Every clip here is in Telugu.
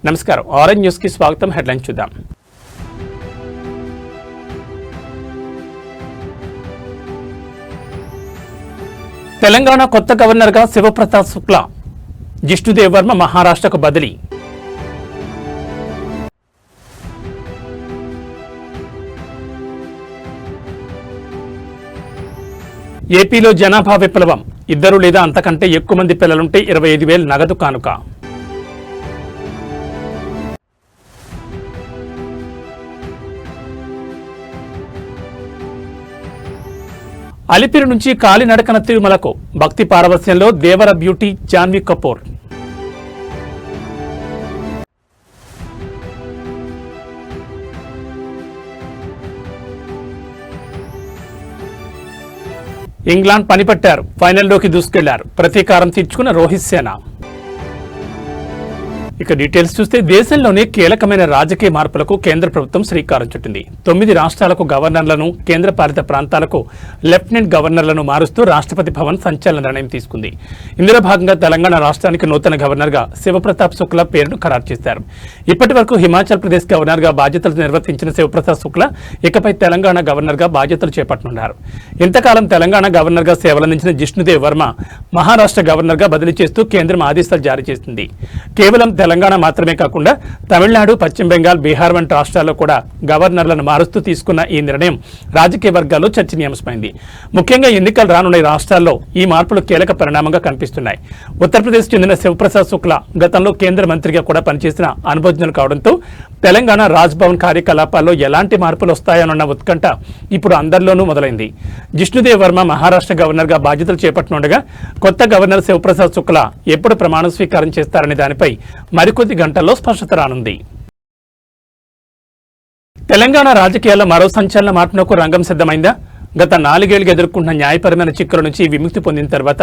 నమస్కారం, ఆరెంజ్ న్యూస్ కి స్వాగతం. హెడ్లైన్ చూద్దాం. తెలంగాణ కొత్త గవర్నర్ గా శివప్రతాప్ శుక్లా, జిష్ణుదేవ్ వర్మ మహారాష్ట్రకు బదిలీ. ఏపీలో జనాభా విప్లవం, 2 లేదా అంతకంటే ఎక్కువ మంది పిల్లలుంటే 25,000 నగదు కానుక. అలిపిరి నుంచి కాలినడకన తిరుమలకు, భక్తి పారవస్యంలో దేవర బ్యూటీ జాన్వీ కపూర్. ఇంగ్లాండ్ పనిపట్టారు, ఫైనల్లోకి దూసుకెళ్లారు, ప్రతీకారం తీర్చుకున్న రోహిత్ సేన. ఇక డీటెయిల్స్ చూస్తే, దేశంలోనే కీలకమైన రాజకీయ మార్పులకు కేంద్ర ప్రభుత్వం శ్రీకారం చుట్టింది. 9 రాష్ట్రాలకు గవర్నర్లను, కేంద్ర పాలిత ప్రాంతాలకు లెఫ్టినెంట్ గవర్నర్లను మారుస్తూ రాష్ట్రపతి భవన్ సంచలన నిర్ణయం తీసుకుంది. ఇందులో భాగంగా తెలంగాణ రాష్ట్రానికి నూతన గవర్నర్గా శివప్రతాప్ శుక్లా పేరును ఖరారు చేశారు. ఇప్పటి వరకు హిమాచల్ ప్రదేశ్ గవర్నర్గా బాధ్యతలు నిర్వర్తించిన శివప్రతాప్ శుక్లా ఇకపై తెలంగాణ గవర్నర్గా బాధ్యతలు చేపట్టనున్నారు. ఇంతకాలం తెలంగాణ గవర్నర్గా సేవలందించిన జిష్ణుదేవ్ వర్మ మహారాష్ట్ర గవర్నర్గా బదిలీ చేస్తూ కేంద్రం ఆదేశాలు జారీ చేసింది. కేవలం తెలంగాణ మాత్రమే కాకుండా తమిళనాడు, పశ్చిమ బెంగాల్, బీహార్ వంటి రాష్ట్రాల్లో కూడా గవర్నర్లను మారుస్తూ తీసుకున్న ఈ నిర్ణయం రాజకీయ వర్గాల్లో చర్చనీయాంశమైంది. ముఖ్యంగా ఎన్నికలు రానున్న రాష్ట్రాల్లో ఈ మార్పులు కీలక పరిణామంగా కనిపిస్తున్నాయి. ఉత్తరప్రదేశ్ చెందిన శివప్రసాద్ శుక్లా గతంలో కేంద్ర మంత్రిగా కూడా పనిచేసిన అనుభవజ్ఞులు కావడంతో తెలంగాణ రాజ్భవన్ కార్యకలాపాల్లో ఎలాంటి మార్పులు వస్తాయన్న ఉత్కంఠ ఇప్పుడు అందరిలోనూ మొదలైంది. జిష్ణుదేవ్ వర్మ మహారాష్ట్ర గవర్నర్గా బాధ్యతలు చేపట్టనుండగా కొత్త గవర్నర్ శివప్రసాద్ శుక్లా ఎప్పుడు ప్రమాణ స్వీకారం చేస్తారనే దానిపై మరికొద్ది గంటల్లో స్పష్టత రానుంది. తెలంగాణ రాజకీయాల్లో మరో సంచలన మార్పునకు రంగం సిద్ధమైందా? గత 4 ఏళ్లుగా ఎదుర్కొంటున్న న్యాయపరమైన చిక్కుల నుంచి విముక్తి పొందిన తర్వాత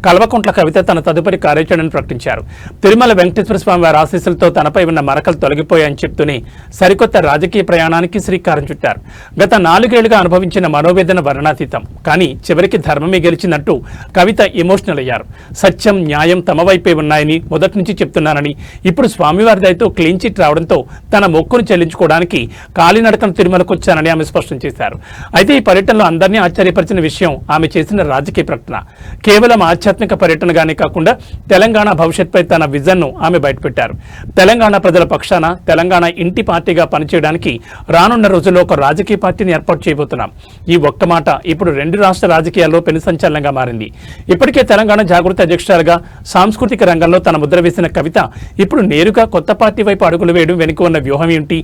కల్వకుంట్ల కవిత తన తదుపరి కార్యాచరణను ప్రకటించారు. తిరుమల వెంకటేశ్వర స్వామి వారి ఆశీస్సులతో తనపై ఉన్న మరకలు తొలగిపోయాయని చెప్తూనే సరికొత్త రాజకీయ ప్రయాణానికి శ్రీకారం చుట్టారు. గత 4 ఏళ్లుగా అనుభవించిన మనోవేదన వర్ణాతీతం, కానీ చివరికి ధర్మమే గెలిచినట్టు కవిత ఎమోషనల్ అయ్యారు. సత్యం, న్యాయం తమ వైపే ఉన్నాయని మొదటి నుంచి చెప్తున్నానని, ఇప్పుడు స్వామివారి దయతో క్లీన్ చిట్ రావడంతో తన మొక్కును చెల్లించుకోవడానికి కాలినడకన తిరుమలకు వచ్చానని ఆమె స్పష్టం చేశారు. అయితే ఈ పర్యటనలో అందరినీ ఆశ్చర్యపరిచిన విషయం ఆమె చేసిన రాజకీయ ప్రకటన. కేవలం ఆధ్యాత్మిక పర్యటనగానే కాకుండా తెలంగాణ భవిష్యత్పై తన విజన్ను ఆమె బయటపెట్టారు. తెలంగాణ ప్రజల పక్షాన తెలంగాణ ఇంటి పార్టీగా పనిచేయడానికి రానున్న రోజుల్లో ఒక రాజకీయ పార్టీని ఏర్పాటు చేయబోతున్నాం. ఈ ఒక్క మాట ఇప్పుడు 2 రాష్ట్ర రాజకీయాల్లో పెను సంచలనంగా మారింది. ఇప్పటికే తెలంగాణ జాగృతి అధ్యక్షురాలుగా సాంస్కృతిక రంగంలో తన ముద్ర వేసిన కవిత ఇప్పుడు నేరుగా కొత్త పార్టీ వైపు అడుగులు వేయడం వెనుక ఉన్న వ్యూహం ఏంటి?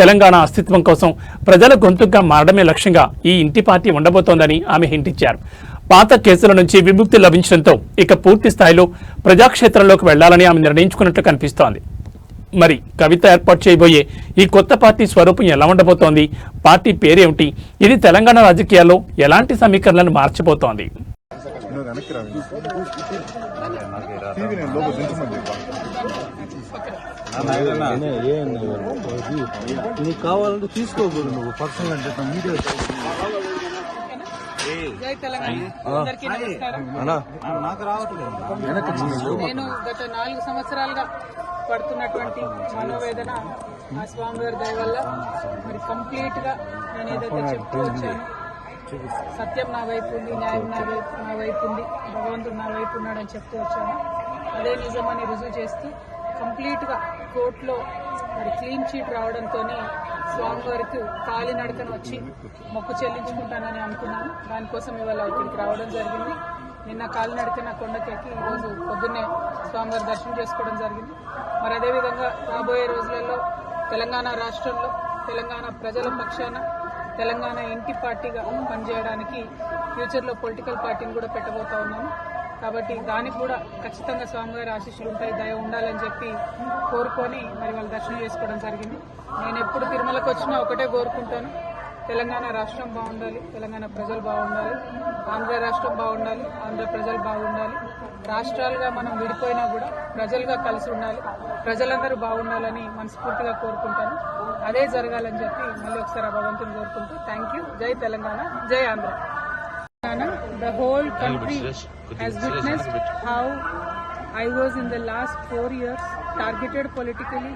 తెలంగాణ అస్తిత్వం కోసం ప్రజల గొంతుగా మారడమే లక్ష్యంగా ఈ ఇంటి పార్టీ ఉండబోతోందని ఆమె హింటించారు. పాత కేసుల నుంచి విముక్తి లభించడంతో ఇక పూర్తి స్థాయిలో ప్రజాక్షేత్రంలోకి వెళ్లాలని ఆమె నిర్ణయించుకున్నట్లు కనిపిస్తోంది. మరి కవిత ఏర్పాటు చేయబోయే ఈ కొత్త పార్టీ స్వరూపం ఎలా ఉండబోతోంది? పార్టీ పేరేమిటి? ఇది తెలంగాణ రాజకీయాల్లో ఎలాంటి సమీకరణలను మార్చిపోతోంది? నీకు కావాలంటే తీసుకోకూడదు, నువ్వు పర్సనల్ అంటే మీడియా. నాకు రావట్లేదు. నేను గత 4 సంవత్సరాలుగా పడుతున్నటువంటి మనోవేదన ఆ స్వామివారి దయ వల్ల మరి కంప్లీట్ గా నేను ఏదైతే చెప్తూ వచ్చాను, సత్యం నా వైపు ఉంది, న్యాయం నా వైపు ఉంది, భగవంతుడు నా వైపు ఉన్నాడని చెప్తూ వచ్చాను. అదే నిజమని రుజువు చేస్తూ కంప్లీట్ గా కోర్టులో మరి క్లీన్ చీట్ రావడంతో స్వామివారికి కాలినడకన వచ్చి మొక్కు చెల్లించుకుంటానని అనుకున్నాను. దానికోసం ఇవాళ ఇక్కడికి రావడం జరిగింది. నిన్న కాలినడకన కొండకెక్కి ఈరోజు పొద్దున్నే స్వామివారి దర్శనం చేసుకోవడం జరిగింది. మరి అదేవిధంగా రాబోయే రోజులలో తెలంగాణ రాష్ట్రంలో తెలంగాణ ప్రజల పక్షాన తెలంగాణ ఇంటి పార్టీగా పనిచేయడానికి ఫ్యూచర్లో పొలిటికల్ పార్టీని కూడా పెట్టబోతా ఉన్నాను. కాబట్టి దానికి కూడా ఖచ్చితంగా స్వామివారి ఆశీస్సులు ఉంటాయి, దయ ఉండాలని చెప్పి కోరుకొని మరి వాళ్ళు దర్శనం చేసుకోవడం జరిగింది. నేను ఎప్పుడు తిరుమలకు వచ్చినా ఒకటే కోరుకుంటాను, తెలంగాణ రాష్ట్రం బాగుండాలి, తెలంగాణ ప్రజలు బాగుండాలి, ఆంధ్ర రాష్ట్రం బాగుండాలి, ఆంధ్ర ప్రజలు బాగుండాలి. రాష్ట్రాలుగా మనం విడిపోయినా కూడా ప్రజలుగా కలిసి ఉండాలి, ప్రజలందరూ బాగుండాలని మనస్ఫూర్తిగా కోరుకుంటాను. అదే జరగాలని చెప్పి మళ్ళీ ఒకసారి భగవంతుని కోరుకుంటూ థ్యాంక్ యూ. జై తెలంగాణ, జై Andhra. The whole country has witnessed how I was in the last 4 years targeted politically,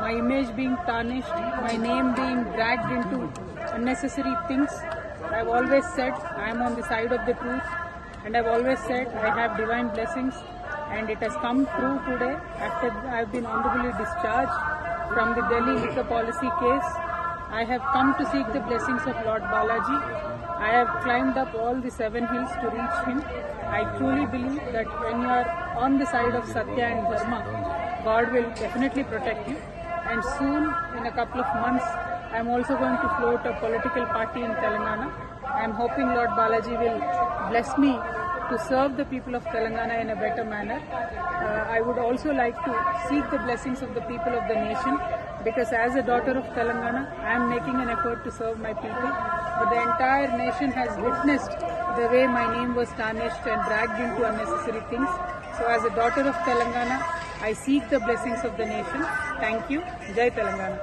my image being tarnished, my name being dragged into unnecessary things. I've always said I am on the side of the truth, and I've always said I have divine blessings, and it has come true today after I've been honorably discharged from the Delhi liquor policy case. I have come to seek the blessings of Lord Balaji. I have climbed up all the 7 hills to reach him. I truly believe that when you are on the side of Satya and Dharma, God will definitely protect you. And soon, in a couple of months, I am also going to float a political party in Telangana. I am hoping Lord Balaji will bless me to serve the people of Telangana in a better manner. I would also like to seek the blessings of the people of the nation, because as a daughter of Telangana, I am making an effort to serve my people. But the entire nation has witnessed the way my name was tarnished and dragged into unnecessary things. So as a daughter of Telangana, I seek the blessings of the nation. Thank you. Jai Telangana.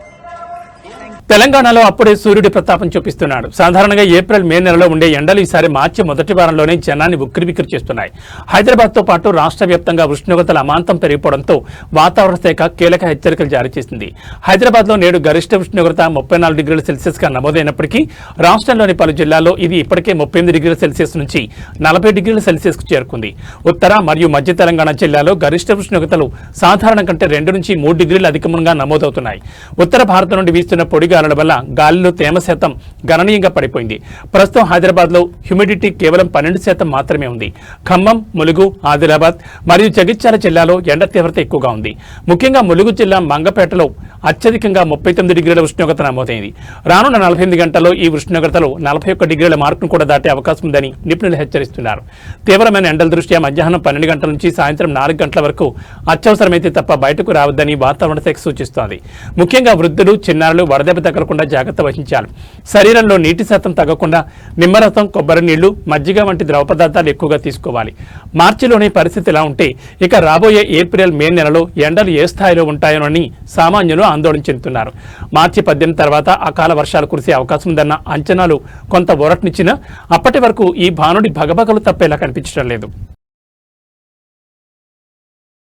తెలంగాణలో అప్పుడే సూర్యుడి ప్రతాపం చూపిస్తున్నాడు. సాధారణంగా ఏప్రిల్ మే నెలలో ఉండే ఎండలు ఈసారి మార్చి మొదటి వారంలోనే జనాన్ని ఉక్కిరిబిక్కిరి చేస్తున్నాయి. హైదరాబాద్తో పాటు రాష్ట్ర వ్యాప్తంగా ఉష్ణోగ్రతలు అమాంతం పెరిగిపోవడంతో వాతావరణ శాఖ కీలక హెచ్చరికలు జారీ చేసింది. హైదరాబాద్లో నేడు గరిష్ట ఉష్ణోగ్రత 34 డిగ్రీల సెల్సియస్గా నమోదైనప్పటికీ రాష్ట్రంలోని పలు జిల్లాల్లో ఇది ఇప్పటికే 38 డిగ్రీల సెల్సియస్ నుంచి 40 డిగ్రీల సెల్సియస్కు చేరుకుంది. ఉత్తర మరియు మధ్య తెలంగాణ జిల్లాలో గరిష్ట ఉష్ణోగ్రతలు సాధారణం కంటే 2 నుంచి 3 డిగ్రీలు అధికంగా నమోదవుతున్నాయి. ఉత్తర భారత నుండి వీస్తున్న పొడిగాలుల వల్ల గాలిలో తేమ శాతం గణనీయంగా పడిపోయింది. ప్రస్తుతం హైదరాబాద్లో హ్యూమిడిటీ కేవలం 12% మాత్రమే ఉంది. ఖమ్మం, ములుగు, ఆదిలాబాద్ మరియు జగిత్యాల జిల్లాలో ఎండ తీవ్రత ఎక్కువగా ఉంది. ముఖ్యంగా ములుగు జిల్లా మంగపేటలో అత్యధికంగా 39 డిగ్రీల ఉష్ణోగ్రత నమోదైంది. రానున్న 48 గంటల్లో ఈ ఉష్ణోగ్రతలు 41 డిగ్రీల మార్కును కూడా దాటే అవకాశం ఉందని నిపుణులు హెచ్చరిస్తున్నారు. తీవ్రమైన ఎండల దృష్ట్యా మధ్యాహ్నం 12 గంటల నుంచి సాయంత్రం 4 గంటల వరకు అత్యవసరమైతే తప్ప బయటకు రావద్దని వాతావరణ శాఖ సూచిస్తోంది. ముఖ్యంగా వృద్ధులు, చిన్నారులు వడదెబ్బ తగలకుండా జాగ్రత్త వహించాలి. శరీరంలో నీటి శాతం తగ్గకుండా నిమ్మరసం, కొబ్బరి నీళ్లు, మజ్జిగ వంటి ద్రవ పదార్థాలు ఎక్కువగా తీసుకోవాలి. మార్చిలోని పరిస్థితి ఇలా ఉంటే ఇక రాబోయే ఏప్రిల్ మే నెలలో ఎండలు ఏ స్థాయిలో ఉంటాయోనని సామాన్యులు ఆందోళన చెందుతున్నారు. మార్చి 18 తర్వాత అకాల వర్షాలు కురిసే అవకాశం ఉందన్న అంచనాలు కొంత ఊరటనిచ్చినా అప్పటి వరకు ఈ భానుడి భగభగలు తప్పేలా కనిపించడం లేదు.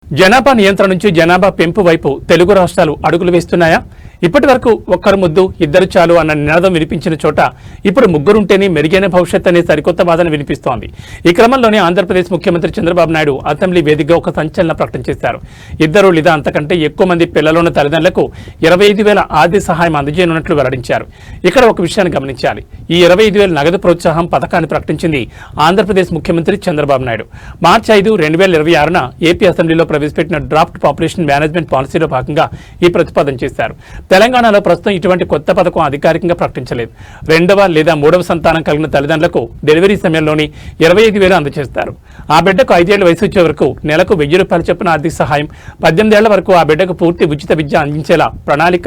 జనాభా నియంత్రణ నుంచి జనాభా పెంపు వైపు తెలుగు రాష్ట్రాలు అడుగులు వేస్తున్నాయా? ఇప్పటి వరకు ఒక్కరు ముద్దు, ఇద్దరు చాలు అన్న నినాదం వినిపించిన చోట ఇప్పుడు ముగ్గురుంటేనే మెరుగైన భవిష్యత్ అనే సరికొత్త వాదన వినిపిస్తోంది. ఈ క్రమంలోనే ఆంధ్రప్రదేశ్ ముఖ్యమంత్రి చంద్రబాబు నాయుడు అసెంబ్లీ వేదికగా ఒక సంచలన ప్రకటన చేశారు. ఇద్దరు లేదా అంతకంటే ఎక్కువ మంది పిల్లలున్న తల్లిదండ్రులకు 25,000 ఆర్థిక సహాయం అందజేయనున్నట్లు వెల్లడించారు. ఇక్కడ ఒక విషయాన్ని గమనించాలి. ఈ 25,000 నగదు ప్రోత్సాహం పథకాన్ని ప్రకటించింది ఆంధ్రప్రదేశ్ ముఖ్యమంత్రి చంద్రబాబు నాయుడు. మార్చి 5, 2026న ఏపీ అసెంబ్లీలో ప్రవేశపెట్టిన డ్రాఫ్ట్ పాపులేషన్ మేనేజ్మెంట్ పాలసీలో భాగంగా ఈ ప్రతిపాదన చేశారు. తెలంగాణలో ప్రస్తుతం ఇటువంటి కొత్త పథకం అధికారికంగా ప్రకటించలేదు. 2వ లేదా 3వ సంతానం కలిగిన తల్లిదండ్రులకు డెలివరీ సమయంలోని 25,000 అందజేస్తారు. ఆ బిడ్డకు 5 ఏళ్ల వయసు వచ్చే వరకు నెలకు 1,000 రూపాయలు చొప్పున ఆర్థిక సహాయం, 18 ఏళ్ల వరకు ఆ బిడ్డకు పూర్తి ఉచిత విద్య అందించేలా ప్రణాళిక,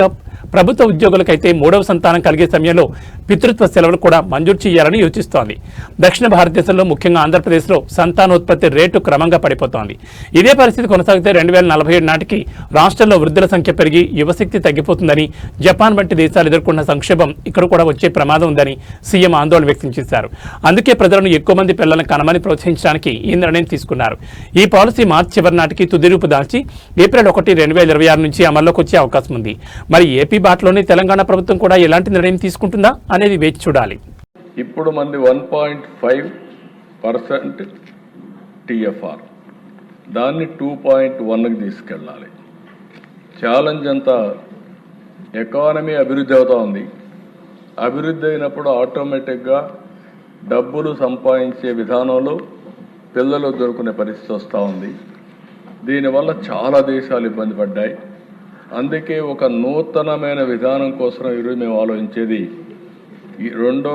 ప్రభుత్వ ఉద్యోగులకైతే 3వ సంతానం కలిగే సమయంలో పితృత్వ సెలవులు కూడా మంజూరు చేయాలని యోచిస్తోంది. దక్షిణ భారతదేశంలో ముఖ్యంగా ఆంధ్రప్రదేశ్లో సంతానోత్పత్తి రేటు క్రమంగా పడిపోతోంది. ఇదే పరిస్థితి కొనసాగితే 2047 నాటికి రాష్ట్రంలో వృద్ధుల సంఖ్య పెరిగి యువశక్తి తగ్గిపోతుందని, జపాన్ వంటి దేశాలు ఎదుర్కొన్న సంక్షోభం ఇక్కడ కూడా వచ్చే ప్రమాదం ఉందని సీఎం ఆందోళన వ్యక్తం చేశారు. అందుకే ప్రజలను ఎక్కువ మంది పిల్లలను కనమని ప్రోత్సహించడానికి ఈ నిర్ణయం తీసుకున్నారు. ఈ పాలసీ మార్చి చివరి నాటికి తుది రూపు దాల్చి ఏప్రిల్ 1, 2026 నుంచి అమల్లోకి వచ్చే అవకాశం ఉంది. మరి ఏపీ బాటలోనే తెలంగాణ ప్రభుత్వం కూడా ఎలాంటి నిర్ణయం తీసుకుంటుందా అనేది వేచి చూడాలి. ఇప్పుడు మంది 1.5% TFR, దాన్ని 2.1కి తీసుకెళ్ళాలి. ఛాలెంజ్ అంతా ఎకానమీ అభివృద్ధి అవుతా ఉంది. అభివృద్ధి అయినప్పుడు ఆటోమేటిక్గా డబ్బులు సంపాదించే విధానంలో పిల్లలు దొరుకునే పరిస్థితి వస్తూ ఉంది. దీనివల్ల చాలా దేశాలు ఇబ్బంది పడ్డాయి. అందుకే ఒక నూతనమైన విధానం కోసం ఈరోజు మేము ఆలోచించేది, ఈ రెండో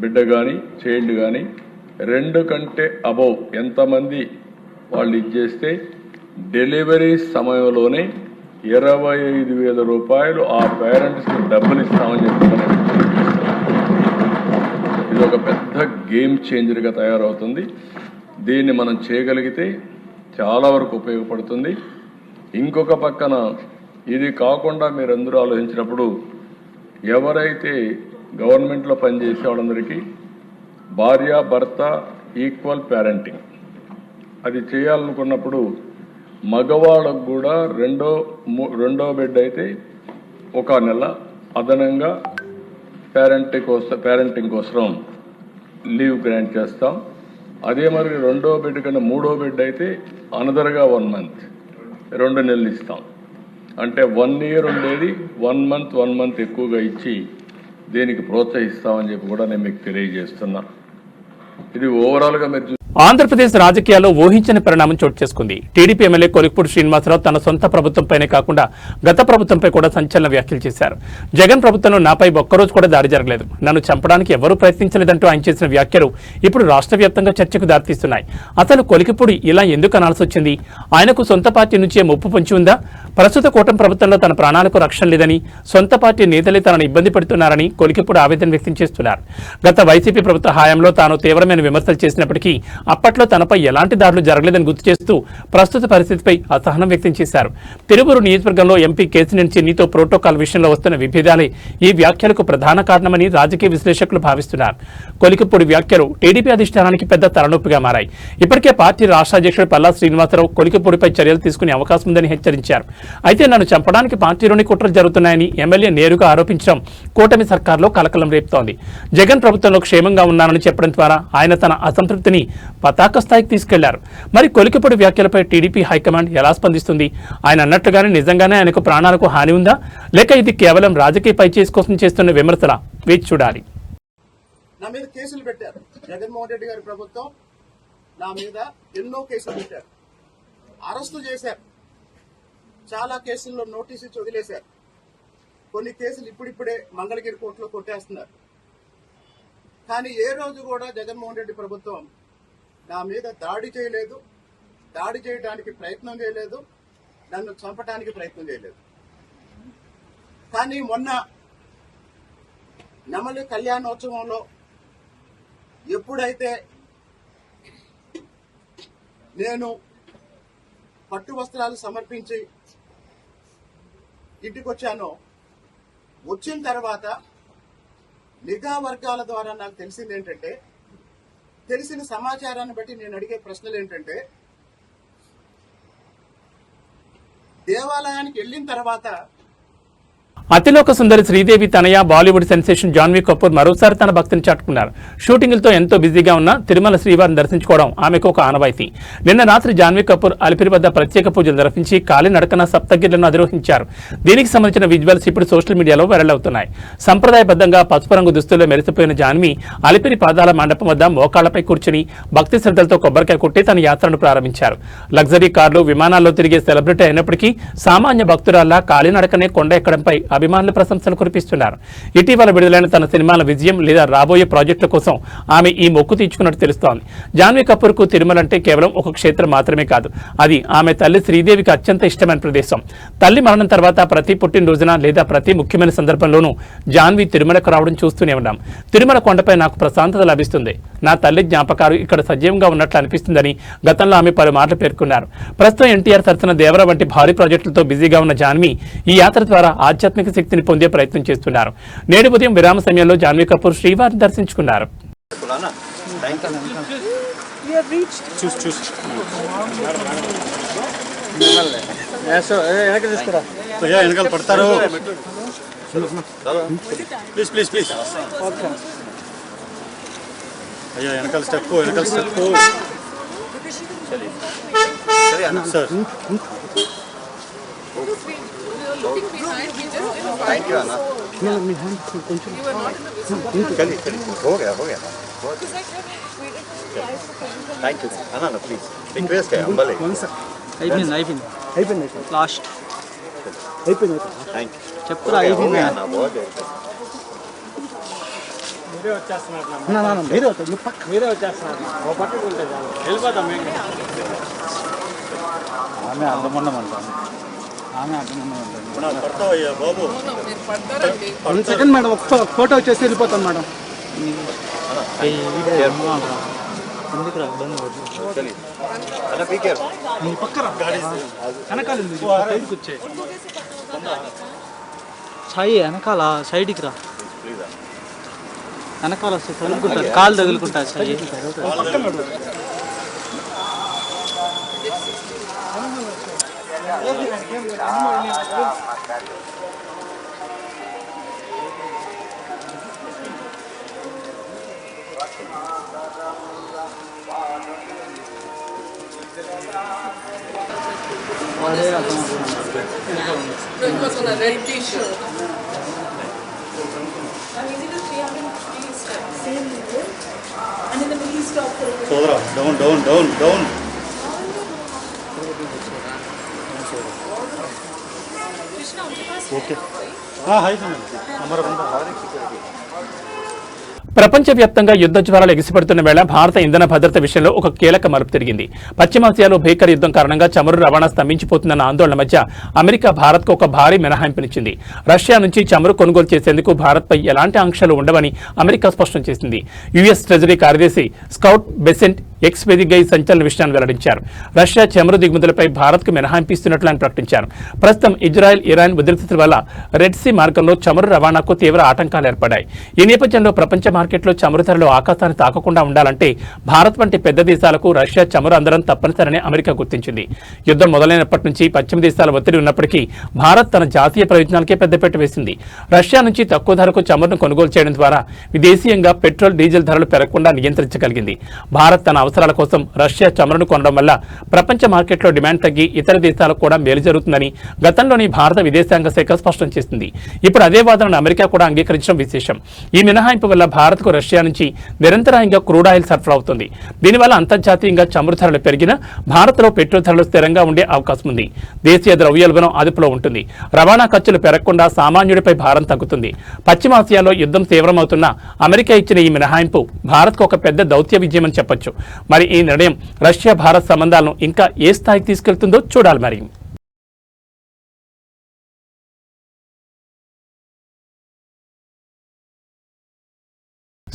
బిడ్డ కానీ చైల్డ్ కానీ 2 కంటే అబౌవ్ ఎంతమంది వాళ్ళు ఇచ్చేస్తే డెలివరీ సమయంలోనే 25,000 రూపాయలు ఆ పేరెంట్స్కి డబ్బులు ఇస్తామని చెప్తున్నారు. ఇది ఒక పెద్ద గేమ్ చేంజర్గా తయారవుతుంది. దీన్ని మనం చేయగలిగితే చాలా వరకు ఉపయోగపడుతుంది. ఇంకొక పక్కన ఇది కాకుండా మీరందరూ ఆలోచించినప్పుడు ఎవరైతే గవర్నమెంట్లో పనిచేసే వాళ్ళందరికీ భార్య భర్త ఈక్వల్ పేరెంటింగ్ అది చేయాలనుకున్నప్పుడు మగవాళ్ళకు కూడా రెండో బెడ్ అయితే 1 నెల అదనంగా పేరెంటింగ్ కోసం లీవ్ గ్రాంట్ చేస్తాం. అదే మరి 2వ బెడ్ కన్నా 3వ బెడ్ అయితే అనదర్గా 1 మంత్ 2 నెలలు ఇస్తాం. అంటే 1 ఇయర్ ఉండేది 1 మంత్ ఎక్కువగా ఇచ్చి దీనికి ప్రోత్సహిస్తామని చెప్పి కూడా నేను మీకు తెలియజేస్తున్నా. ఇది ఓవరాల్గా మీరు ఆంధ్రప్రదేశ్ రాజకీయాల్లో ఊహించని పరిణామం చోటు చేసుకుంది. టీడీపీ ఎమ్మెల్యే కొలిక్పూడి శ్రీనివాసరావు తన సొంత ప్రభుత్వంపైనే కాకుండా గత ప్రభుత్వంపై కూడా సంచలన వ్యాఖ్యలు చేశారు. జగన్ ప్రభుత్వంలో నాపై ఒక్కరోజు కూడా దాడి జరగలేదు, నన్ను చంపడానికి ఎవరూ ప్రయత్నించలేదంటూ ఆయన చేసిన వ్యాఖ్యలు ఇప్పుడు రాష్ట్ర వ్యాప్తంగా చర్చకు దారితీస్తున్నాయి. అసలు కొలిక్పూడి ఇలా ఎందుకు అనాల్సి వచ్చింది? ఆయనకు సొంత పార్టీ నుంచే ముప్పు పొంచి ఉందా? ప్రస్తుత కూటమి ప్రభుత్వంలో తన ప్రాణాలకు రక్షణ లేదని, సొంత పార్టీ నేతలే తనను ఇబ్బంది పెడుతున్నారని కొలిక్పూడి ఆవేదన వ్యక్తం చేస్తున్నారు. గత వైసీపీ ప్రభుత్వ హయాంలో తాను తీవ్రమైన విమర్శలు చేసినప్పటికీ అప్పట్లో తనపై ఎలాంటి దాడులు జరగలేదని గుర్తు చేస్తూ ప్రస్తుత పరిస్థితిపై అసహనం వ్యక్తం చేశారు. తిరువూరు నియోజకవర్గంలో ఎంపీ కేసినేని చిన్నితో ప్రోటోకాల్ విషయంలో వస్తున్న విభేదాలే ఈ వ్యాఖ్యలకు ప్రధాన కారణమని రాజకీయ విశ్లేషకులు భావిస్తున్నారు. కొలిక్పూడి వ్యాఖ్యలు టీడీపీ అధిష్టానానికి పెద్ద తలనొప్పిగా మారాయి. ఇప్పటికే పార్టీ రాష్ట్ర అధ్యక్షుడు పల్లా శ్రీనివాసరావు కొలిక్పూడిపై చర్యలు తీసుకునే అవకాశం ఉందని హెచ్చరించారు. అయితే నన్ను చంపడానికి పార్టీలోని కుట్రలు జరుగుతున్నాయని ఎమ్మెల్యే నేరుగా ఆరోపించడం కూటమి సర్కార్లో కలకలం రేపుతోంది. జగన్ ప్రభుత్వంలో క్షేమంగా ఉన్నానని చెప్పడం ద్వారా ఆయన తన అసంతృప్తిని పతాక స్థాయికి తీసుకెళ్లారు. మరి కొలిక్పూడి వ్యాఖ్యలపై టీడీపీ హైకమాండ్ ఎలా స్పందిస్తుంది? ఆయన అన్నట్లుగానే నిజంగానే ఆయనకు ప్రాణాలకు హాని ఉందా, లేక ఇది కేవలం రాజకీయ పైచేసి కోసం చేస్తున్న విమర్శల? వేచి చూడాలి. నా మీద కేసులు పెట్టారు. జగన్మోహన్ రెడ్డి గారి ప్రభుత్వం నా మీద ఎన్నో కేసులు పెట్టారు, అరెస్టు చేశారు, చాలా కేసుల్లో నోటీసు ఇచ్చి వదిలేశారు. కొన్ని కేసులు ఇప్పుడిప్పుడే మంగళగిరి కోర్టులో కొట్టేస్తున్నారు. కానీ ఏ రోజు కూడా జగన్మోహన్ రెడ్డి ప్రభుత్వం నా మీద దాడి చేయలేదు, దాడి చేయడానికి ప్రయత్నం చేయలేదు, నన్ను చంపడానికి ప్రయత్నం చేయలేదు. కానీ మొన్న నెమలి కళ్యాణోత్సవంలో ఎప్పుడైతే నేను పట్టు వస్త్రాలు సమర్పించి ఇంటికి వచ్చానో, వచ్చిన తర్వాత నిఘా వర్గాల ద్వారా నాకు తెలిసింది ఏంటంటే, తెలిసిన సమాచారాన్ని బట్టి నేను అడిగే ప్రశ్నలు ఏంటంటే, దేవాలయానికి వెళ్ళిన తర్వాత అతిలోక సుందరి శ్రీదేవి తనయ బాలీవుడ్ సెన్సేషన్ జాన్వీ కపూర్ మరోసారి తన భక్తిని చాటుకున్నారు. షూటింగులతో ఎంతో బిజీగా ఉన్న తిరుమల శ్రీవారిని దర్శించుకోవడం ఆమెకు ఒక ఆనవాయితీ. నిన్న రాత్రి జాన్వీ కపూర్ అలిపిరి వద్ద ప్రత్యేక పూజలు నిర్వహించి కాలినడకన సప్తగిరులను అధిరోహించారు. దీనికి సంబంధించిన విజువల్స్ ఇప్పుడు సోషల్ మీడియాలో వైరల్ అవుతున్నాయి. సంప్రదాయబద్ధంగా పసుపు రంగు దుస్తుల్లో మెరిసిపోయిన జాన్వీ అలిపిరి పాదాల మండపం వద్ద మోకాళ్లపై కూర్చుని భక్తి శ్రద్ధలతో కొబ్బరికాయ కొట్టి తన యాత్రను ప్రారంభించారు. లగ్జరీ కార్లు, విమానాల్లో తిరిగే సెలబ్రిటీ అయినప్పటికీ సామాన్య భక్తురాల్లా కాలినడకనే కొండ ఎక్కడంపై అభిమానులు ప్రశంసలు కురిపిస్తున్నారు. ఇటీవల విడుదలైన తన సినిమాల విజయం లేదా రాబోయే ప్రాజెక్టుల కోసం ఆమె ఈ మొక్కు తీర్చుకున్నట్టు తెలుస్తోంది. జాన్వీ కపూర్ కు తిరుమల అంటే కేవలం ఒక క్షేత్రం మాత్రమే కాదు, అది ఆమె తల్లి శ్రీదేవికి అత్యంత ఇష్టమైన ప్రదేశం. తల్లి మరణం తర్వాత ప్రతి పుట్టినరోజున లేదా ప్రతి ముఖ్యమైన సందర్భంలోనూ జాన్వీ తిరుమలకు రావడం చూస్తూనే ఉన్నాం. తిరుమల కొండపై నాకు ప్రశాంతత లభిస్తుంది, నా తల్లి జ్ఞాపకాలు ఇక్కడ సజీవంగా ఉన్నట్లు అనిపిస్తుందని గతంలో ఆమె పలుమార్లు పేర్కొన్నారు. ప్రస్తుతం ఎన్టీఆర్ సరసన దేవర వంటి భారీ ప్రాజెక్టులతో బిజీగా ఉన్న జాన్వీ ఈ యాత్ర ద్వారా ఆధ్యాత్మిక శక్తిని పొందే ప్రయత్నం చేస్తున్నారు. నేడు ఉదయం విరామ సమయంలో జాన్వీ కపూర్ శ్రీవారిని దర్శించుకున్నారు. అయ్యో వెనకాల స్టెప్ సార్. थैंक यू अन्ना. हो गया thank you Anna please request है अंबले అయిపోయింది లాస్ట్ అయిపోయింది. థ్యాంక్ యూ చెప్పురా. అయిపోయింది అన్న. మీరే వచ్చేస్తున్నారు. మీరే వచ్చేస్తున్నారు. ఓ పట్టుకుంటే వెళ్ళిపోతాం మేము. ఆమె అర్థమన్నమంటాను. సెకండ్ మేడం, ఒక ఫోటో వచ్చేసి వెళ్ళిపోతాను మేడం. సాయి వెనకాల సైడ్కి రా, వెనకాల వస్తే తగులుకుంటారు, కాలు తగులుకుంటారు. Sai No, it was on a red t-shirt. And is it a 350 steps? Same road. And in the middle stop for సోదరా down down down down Krishna, okay hi అమర ప్రపంచవ్యాప్తంగా యుద్ధ జ్వాలలు ఎగిసిపడుతున్న వేళ భారత ఇంధన భద్రత విషయంలో ఒక కీలక మలుపు తిరిగింది. పశ్చిమాసియాలో భీకర యుద్ధం కారణంగా చమురు రవాణా స్తంభించిపోతుందన్న ఆందోళన మధ్య అమెరికా భారత్కు ఒక భారీ మినహాయింపునిచ్చింది. రష్యా నుంచి చమురు కొనుగోలు చేసేందుకు భారత్పై ఎలాంటి ఆంక్షలు ఉండవని అమెరికా స్పష్టం చేసింది. యుఎస్ ట్రెజరీ కార్యదర్శి స్కౌట్ బెసెంట్ ఎక్స్ వేదికగా ఈ సంచలన విషయాన్ని వెల్లడించారు. రష్యా చమురు దిగుమతులపై భారత్కు మినహాయింపు ఇస్తున్నట్లు ఆయన ప్రకటించారు. ప్రస్తుతం ఇజ్రాయెల్, ఇరాన్ ఉద్రిక్తతల వల్ల రెడ్ సీ మార్గంలో చమురు రవాణాకు తీవ్ర ఆటంకాలు ఏర్పడ్డాయి. ఈ నేపథ్యంలో ప్రపంచ మార్కెట్లో చమురు ధరలు ఆకాశాన్ని తాకకుండా ఉండాలంటే భారత్ వంటి పెద్ద దేశాలకు రష్యా చమురు అందరం తప్పనిసరని అమెరికా గుర్తించింది. యుద్ధం మొదలైనప్పటి నుంచి పశ్చిమ దేశాల ఒత్తిడి ఉన్నప్పటికీ భారత్ తన జాతీయ ప్రయోజనాలకే పెద్దపీట వేసింది. రష్యా నుంచి తక్కువ ధరకు చమురును కొనుగోలు చేయడం ద్వారా విదేశీయంగా పెట్రోల్, డీజిల్ ధరలు పెరగకుండా నియంత్రించగలిగింది. భారత్ తన అవసరాల కోసం రష్యా చమురును కొనడం వల్ల ప్రపంచ మార్కెట్లో డిమాండ్ తగ్గి ఇతర దేశాలకు కూడా మేలు జరుగుతుందని గతంలోని భారత విదేశాంగ శాఖ స్పష్టం చేసింది. ఇప్పుడు అదే వాదనను అమెరికా కూడా అంగీకరించడం విశేషం. ఈ మినహాయింపు వల్ల భారత్కు రష్యా నుంచి నిరంతరాయంగా క్రూడ్ ఆయిల్ సరఫరా అవుతుంది. దీనివల్ల అంతర్జాతీయంగా చమురు ధరలు పెరిగినా భారత్లో పెట్రోల్ ధరలు స్థిరంగా ఉండే అవకాశం ఉంది. దేశీయ ద్రవ్యోల్బణం అదుపులో ఉంటుంది. రవాణా ఖర్చులు పెరగకుండా సామాన్యుడిపై భారం తగ్గుతుంది. పశ్చిమాసియాలో యుద్ధం తీవ్రమవుతున్నా అమెరికా ఇచ్చిన ఈ మినహాయింపు భారత్కు ఒక పెద్ద దౌత్య విజయమని చెప్పొచ్చు. మరి ఈ నిర్ణయం రష్యా భారత్ సంబంధాలను ఇంకా ఏ స్థాయికి తీసుకెళ్తుందో చూడాలి. మరి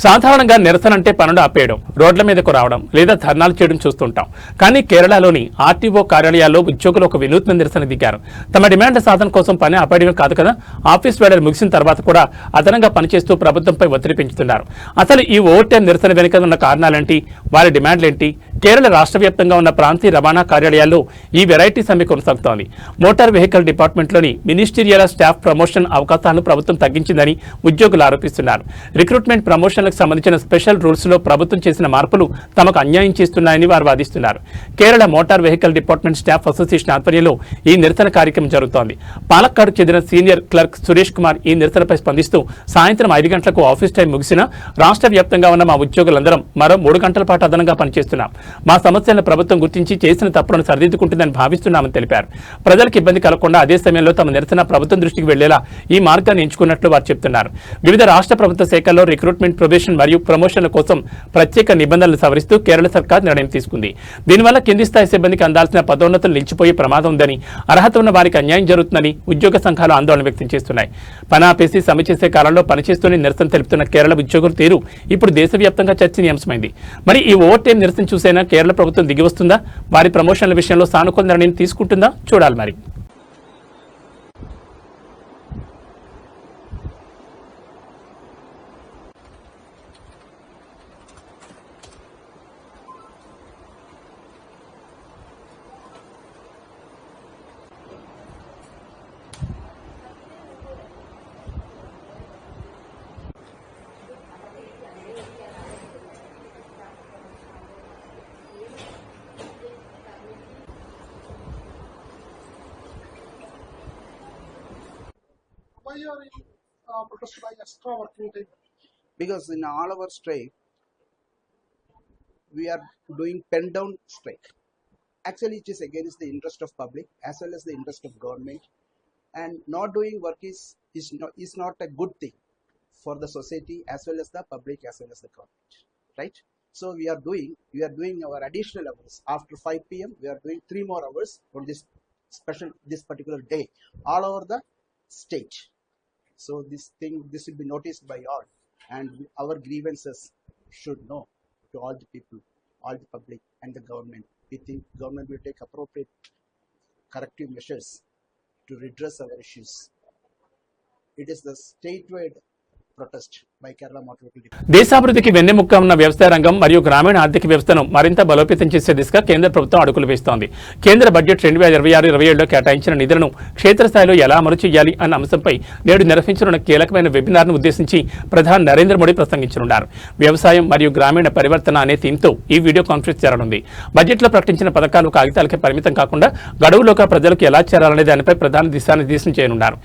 సాధారణంగా నిరసన అంటే పనులు ఆపేయడం, రోడ్ల మీదకు రావడం లేదా ధర్నాలు చేయడం చూస్తుంటాం. కానీ కేరళలోని ఆర్టీఓ కార్యాలయాల్లో ఉద్యోగులు ఒక వినూత్న నిరసన దిగారు. తమ డిమాండ్ల సాధన కోసం పని ఆపేయడమే కాదు కదా, ఆఫీస్ వేళలు ముగిసిన తర్వాత కూడా అదనంగా పనిచేస్తూ ప్రభుత్వంపై ఒత్తిడి పెంచుతున్నారు. అసలు ఈ ఓవర్ టైం నిరసన వెనుక ఉన్న కారణాలేంటి, వారి డిమాండ్లేంటి? కేరళ రాష్ట్ర వ్యాప్తంగా ఉన్న ప్రాంతీయ రవాణా కార్యాలయాల్లో ఈ వెరైటీ సమ్మె కొనసాగుతోంది. మోటార్ వెహికల్ డిపార్ట్మెంట్లోని మినిస్టీరియల్ స్టాఫ్ ప్రమోషన్ అవకాశాలను ప్రభుత్వం తగ్గించిందని ఉద్యోగులు ఆరోపిస్తున్నారు. రిక్రూట్మెంట్ ప్రమోషన్లకు సంబంధించిన స్పెషల్ రూల్స్ లో ప్రభుత్వం చేసిన మార్పులు తమకు అన్యాయం చేస్తున్నాయని వారు వాదిస్తున్నారు. Kerala motor vehicle department staff association ఆధ్వర్యంలో ఈ నిరసన కార్యక్రమం జరుగుతోంది. పాలక్కాడ్కు చెందిన సీనియర్ క్లర్క్ సురేష్ కుమార్ ఈ నిరసనపై స్పందిస్తూ సాయంత్రం 5 గంటలకు ఆఫీస్ టైం ముగిసినా రాష్ట్ర వ్యాప్తంగా ఉన్న మా ఉద్యోగులందరం మరో 3 గంటల పాటు అదనంగా పనిచేస్తున్నాం. మా సమస్యలను ప్రభుత్వం గుర్తించి చేసిన తప్పులను సరిదిద్దుకుంటుందని భావిస్తున్నామని తెలిపారు. ప్రజలకు ఇబ్బంది కలగకుండా అదే సమయంలో తమ నిరసన ప్రభుత్వం దృష్టికి వెళ్లేలా ఈ మార్గాన్ని ఎంచుకున్నట్లు వారు చెబుతున్నారు. వివిధ రాష్ట్ర ప్రభుత్వ శాఖల్లో రిక్రూట్మెంట్, ప్రొబేషన్ మరియు ప్రమోషన్ల కోసం ప్రత్యేక నిబంధనలు సవరిస్తూ కేరళ సర్కార్ నిర్ణయం తీసుకుంది. దీనివల్ల కింది స్థాయి సిబ్బందికి అందాల్సిన పదోన్నతులు నిలిచిపోయే ప్రమాదం ఉందని, అర్హత ఉన్న వారికి అన్యాయం జరుగుతుందని ఉద్యోగ సంఘాలు ఆందోళన వ్యక్తం చేస్తున్నాయి. పని ఆపేసి సమ్మె చేసే కాలంలో పనిచేస్తూనే నిరసన తెలుపుతున్న కేరళ ఉద్యోగుల తీరు ఇప్పుడు దేశవ్యాప్తంగా చర్చనీయాంశమైంది. మరి ఈ ఓవర్ టైం నిరసన చూసైనా కేరళ ప్రభుత్వం దిగి వస్తుందా, వారి ప్రమోషన్ల విషయంలో సానుకూల నిర్ణయం తీసుకుంటుందా చూడాలి. మరి Why are you protesting by extra working time? Because in all our strike, we are doing pen down strike. Actually, it is against the interest of public as well as the interest of government, and not doing work is not a good thing for the society as well as the public as well as the government, right? So we are doing our additional hours after 5 p.m. We are doing 3 more hours on this particular day all over the state. So this will be noticed by all, and our grievances should know to all the people, all the public and the government. We think government will take appropriate corrective measures to redress our issues. It is the statewide protest by Kerala Motor Vehicle Department. దేశాభివృద్ధికి వెన్నెముక్క ఉన్న వ్యవసాయ రంగం మరియు గ్రామీణ ఆర్థిక వ్యవస్థను మరింత బలోపేతం చేసే దిశగా కేంద్ర ప్రభుత్వం అడుగులు వేస్తోంది. కేంద్ర బడ్జెట్ 2026-27లో కేటాయించిన నిధులను క్షేత్రస్థాయిలో ఎలా అమలు చేయాలి అన్న అంశంపై నేడు నిర్వహించనున్న కీలకమైన వెబినార్ను ఉద్దేశించి ప్రధాని నరేంద్ర మోడీ ప్రసంగించనున్నారు. వ్యవసాయం మరియు గ్రామీణ పరివర్తన అనే థీమ్తో ఈ వీడియో కాన్ఫరెన్స్ జరగనుంది. బడ్జెట్లో ప్రకటించిన పథకాలు కాగితాలకే పరిమితం కాకుండా గడువులోగా ప్రజలకు ఎలా చేరాలనే దానిపై ప్రధాని దిశానిర్దేశం చేయనున్నారు.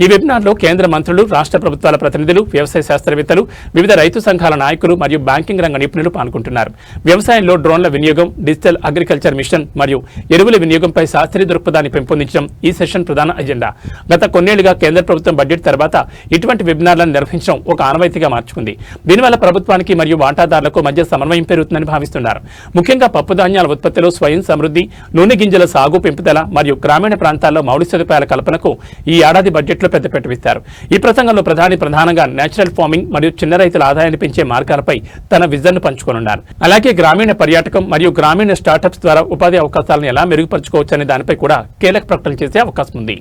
ఈ వెబినార్లో కేంద్ర మంత్రులు, రాష్ట్ర ప్రభుత్వాల ప్రతినిధులు, వ్యవసాయ శాస్త్రవేత్తలు, వివిధ రైతు సంఘాల నాయకులు మరియు బ్యాంకింగ్ రంగ నిపుణులు పాల్గొంటున్నారు. వ్యవసాయంలో డ్రోన్ల వినియోగం, డిజిటల్ అగ్రికల్చర్ మిషన్ మరియు ఎరువుల వినియోగంపై శాస్త్రీయ దృక్పథాన్ని పెంపొందించడం ఈ సెషన్ ప్రధాన అజెండా. గత కొన్నేళ్లుగా కేంద్ర ప్రభుత్వం బడ్జెట్ తర్వాత ఇటువంటి వెబినార్లను నిర్వహించడం ఒక ఆనవాయితీగా మార్చుకుంది. దీనివల్ల ప్రభుత్వానికి మరియు వాటాదారులకు మధ్య సమన్వయం పెరుగుతుందని భావిస్తున్నారు. ముఖ్యంగా పప్పు ధాన్యాల ఉత్పత్తిలో స్వయం సమృద్ధి, నూనె గింజల సాగు పెంపుదల మరియు గ్రామీణ ప్రాంతాల్లో మౌలిక సదుపాయాల కల్పనకు ఈ ఏడాది బడ్జెట్ పెద్దపీట వేస్తారు. ఈ ప్రసంగంలో ప్రధానంగా నేచురల్ ఫార్మింగ్ మరియు చిన్న రైతుల ఆదాయాన్ని పెంచే మార్గాలపై తన విజన్ పంచుకోనున్నారు. అలాగే గ్రామీణ పర్యాటకం మరియు గ్రామీణ స్టార్టప్స్ ద్వారా ఉపాధి అవకాశాలను ఎలా మెరుగుపరచుకోవచ్చనే దానిపై కూడా కీలక ప్రకటనలు చేసే అవకాశం ఉంది.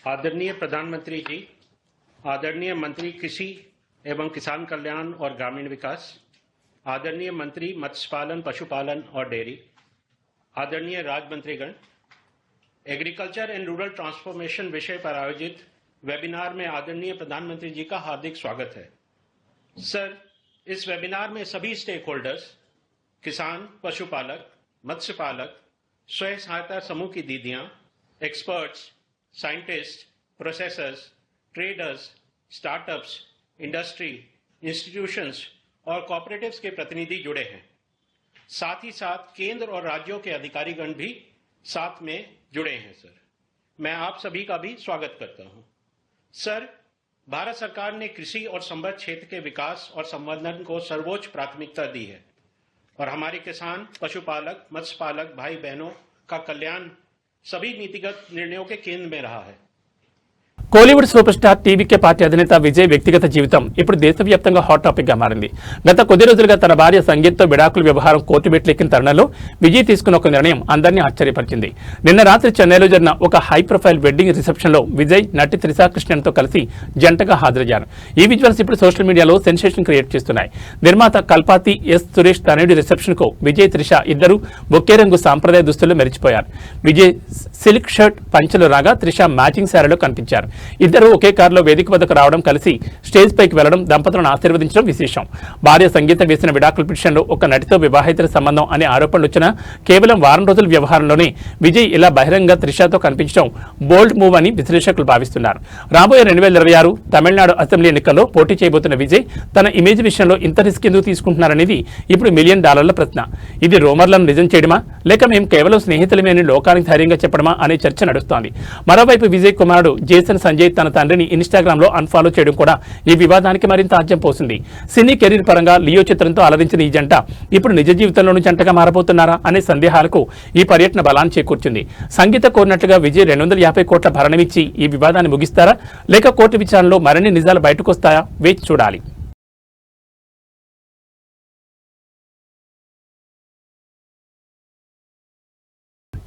आदरणीय प्रधानमंत्री जी, आदरणीय मंत्री कृषि एवं किसान कल्याण और ग्रामीण विकास, आदरणीय मंत्री मत्स्य पालन, पशुपालन और डेयरी, आदरणीय राज्य मंत्रीगण, एग्रीकल्चर एंड रूरल ट्रांसफॉर्मेशन विषय पर आयोजित वेबिनार में आदरणीय प्रधानमंत्री जी का हार्दिक स्वागत है। सर, इस वेबिनार में सभी स्टेक होल्डर्स, किसान, पशुपालक, मत्स्य पालक, स्वयं सहायता समूह की दीदियां, experts, scientist, processors, traders, startups, industry, institutions और कोऑपरेटिव्स के प्रतिनिधि जुड़े हैं। साथ ही साथ केंद्र और राज्यों के अधिकारीगण भी साथ में जुड़े हैं। सर, मैं आप सभी का भी स्वागत करता हूं। सर, भारत सरकार ने कृषि और संबद्ध क्षेत्र के विकास और संवर्धन को सर्वोच्च प्राथमिकता दी है और हमारे किसान, पशुपालक, मत्स्य पालक भाई बहनों का कल्याण सभी नीतिगत निर्णयों के केंद्र में रहा है। Kollywood super star TVK party అధినేత విజయ్ వ్యక్తిగత జీవితం ఇప్పుడు దేశవ్యాప్తంగా హాట్ టాపిక్ గా మారింది. గత కొద్ది రోజులుగా తన భార్య సంగీత్తో విడాకుల వ్యవహారం కోర్టు మెట్లెక్కిన తరుణంలో విజయ్ తీసుకున్న ఒక నిర్ణయం అందరినీ ఆశ్చర్యపరిచింది. నిన్న రాత్రి చెన్నైలో జరిగిన ఒక హై ప్రొఫైల్ వెడ్డింగ్ రిసెప్షన్ లో విజయ్ నటి త్రిషా కృష్ణన్తో కలిసి జంటగా హాజరయ్యారు. ఈ విజువల్స్ ఇప్పుడు సోషల్ మీడియాలో సెన్సేషన్ క్రియేట్ చేస్తున్నాయి. నిర్మాత కల్పాతి ఎస్ సురేష్ తనయుడి రిసెప్షన్ కు విజయ్, త్రిష ఇద్దరు ఒకే రంగు సాంప్రదాయ దుస్తుల్లో మెరిచిపోయారు. విజయ్ సిల్క్ షర్ట్ పంచెలు రాగా త్రిష మ్యాచింగ్ శారీలో కనిపించారు. ఇద్దరు ఒకే కారులో వేదిక వద్దకు రావడం, కలిసి స్టేజ్ పైకి వెళ్లడం, దంపతులను ఆశీర్వదించడం విశేషం. భార్య సంగీత వేసిన విడాకుల పిటిషన్లో ఒక నటితో వివాహేతర సంబంధం అనే ఆరోపణలు వచ్చినా కేవలం వారం రోజుల వ్యవహారంలోనే విజయ్ ఇలా బహిరంగ త్రిషతో కనిపించడం బోల్డ్ మూవ్ అని విశ్లేషకులు భావిస్తున్నారు. రాబోయే 2026 తమిళనాడు అసెంబ్లీ ఎన్నికల్లో పోటీ చేయబోతున్న విజయ్ తన ఇమేజ్ విషయంలో ఇంత రిస్క్ ఎందుకు తీసుకుంటున్నారనేది ఇప్పుడు $1 మిలియన్ ప్రశ్న. ఇది రూమర్లను నిజం చేయడమా, లేక మేము కేవలం స్నేహితులమే అని లోకానికి ధైర్యంగా చెప్పడమా అనే చర్చ నడుస్తోంది. మరోవైపు విజయ్ కుమారుడు జేసన్ సంజయ్ తన తండ్రిని ఇన్స్టాగ్రామ్ లో అన్ఫాలో చేయడం కూడా ఈ వివాదానికి మరింత ఆజ్యం పోసింది. సినీ కెరీర్ పరంగా లియో చిత్రంతో అలరించిన ఈ జంట ఇప్పుడు నిజ జీవితంలోనూ జంటగా మారబోతున్నారా అనే సందేహాలకు ఈ పర్యటన బలాన్ని చేకూర్చింది. సంగీత కోరినట్లుగా విజయ్ 250 కోట్ల భరణమిచ్చి ఈ వివాదాన్ని ముగిస్తారా, లేక కోర్టు విచారణలో మరిన్ని నిజాలు బయటకొస్తాయా వేచి చూడాలి.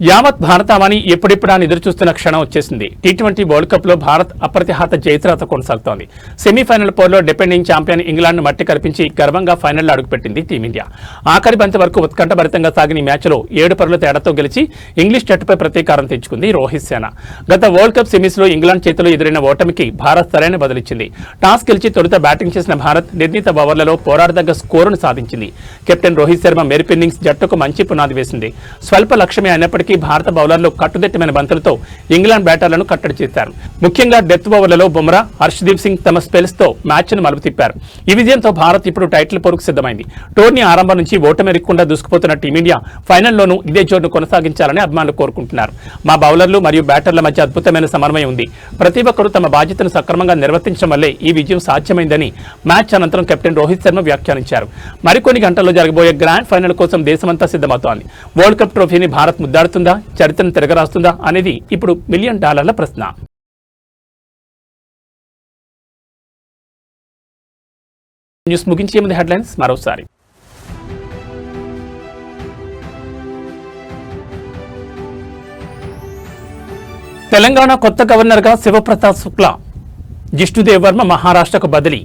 యావత్ భారతావని ఎప్పుడెప్పుడా ఎదురుచూస్తున్న క్షణం వచ్చేసింది. T20 వరల్డ్ కప్ లో భారత్ అప్రతిహత జయత్రాత కొనసాగుతోంది. సెమీఫైనల్ పోర్లో డిపెండింగ్ ఛాంపియన్ ఇంగ్లాండ్ మట్టి కల్పించి గర్వంగా ఫైనల్లో అడుగుపెట్టింది టీమిండియా. ఆఖరి బంతి వరకు ఉత్కంఠభరితంగా సాగిన ఈ మ్యాచ్లో 7 పరుగుల తేడాతో గెలిచి ఇంగ్లీష్ జట్టుపై ప్రతీకారం తెచ్చుకుంది రోహిత్ సేన. గత వరల్డ్ కప్ సెమీస్ లో ఇంగ్లాండ్ చేతిలో ఎదురైన ఓటమికి భారత్ సరైన బదులిచ్చింది. టాస్ గెలిచి తొలుత బ్యాటింగ్ చేసిన భారత్ నిర్ణీత ఓవర్లలో పోరాడదగ్గ స్కోరును సాధించింది. కెప్టెన్ రోహిత్ శర్మ మెరుపు ఇన్నింగ్స్ జట్టుకు మంచి పునాది వేసింది. స్వల్ప లక్ష్యమే అయినప్పటికీ భారత బౌలర్లు కట్టుదిట్టమైన బంతులతో ఇంగ్లాండ్ బ్యాటర్లను కట్టడి చేశారు. ముఖ్యంగా డెత్ ఓవర్లలో బుమ్రా, హర్షదీప్ సింగ్ తమ స్పెల్స్ తో మ్యాచ్ ను మలుపు తిప్పారు. ఈ విజయంతో భారత్ ఇప్పుడు టైటిల్ పోరుకు సిద్ధమైంది. టోర్నీ ఆరంభం నుంచి ఓటమెరగకుండా దూసుకుపోతున్న టీమిండియా ఫైనల్లోనూ ఇదే జోరును కొనసాగించాలని అభిమానులు కోరుకుంటున్నారు. మా బౌలర్లు మరియు బ్యాటర్ల మధ్య అద్భుతమైన సమన్వయం ఉంది. ప్రతి ఒక్కరూ తమ బాధ్యతను సక్రమంగా నిర్వర్తించడం వల్లే ఈ విజయం సాధ్యమైందని మ్యాచ్ అనంతరం కెప్టెన్ రోహిత్ శర్మ వ్యాఖ్యానించారు. మరికొన్ని గంటల్లో జరగబోయే గ్రాండ్ ఫైనల్ కోసం దేశమంతా సిద్ధమవుతోంది. వరల్డ్ కప్ ట్రోఫీని భారత్ ముద్దాడుతుందా, చరిత్రను తిరగరాస్తుందా అనేది ఇప్పుడు $1 మిలియన్ ప్రశ్న. న్యూస్ ముగించే ముందు హెడ్లైన్స్ మరోసారి. తెలంగాణ కొత్త గవర్నర్గా శివప్రతాప్ శుక్లా, జిష్ణుదేవ్ వర్మ మహారాష్ట్రకు బదిలీ.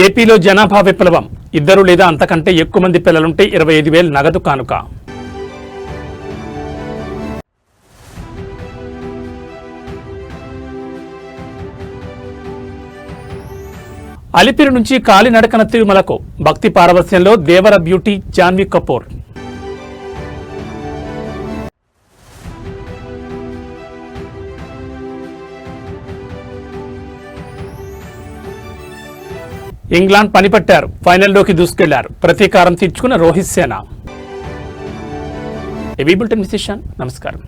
ఏపీలో జనాభా విప్లవం, 2 లేదా అంతకంటే ఎక్కువ మంది పిల్లలుంటే 25,000 నగదు కానుక. అలిపిరి నుంచి కాలినడకన తిరుమలకు, భక్తి పారవస్యంలో దేవర బ్యూటీ జాన్వీ కపూర్. ఇంగ్లాండ్ పనిపట్టారు, ఫైనల్లోకి దూసుకెళ్లారు, ప్రతీకారం తీర్చుకున్న రోహిత్ సేన. ఏబీ బులెటిన్ విశేషాలు. నమస్కారం.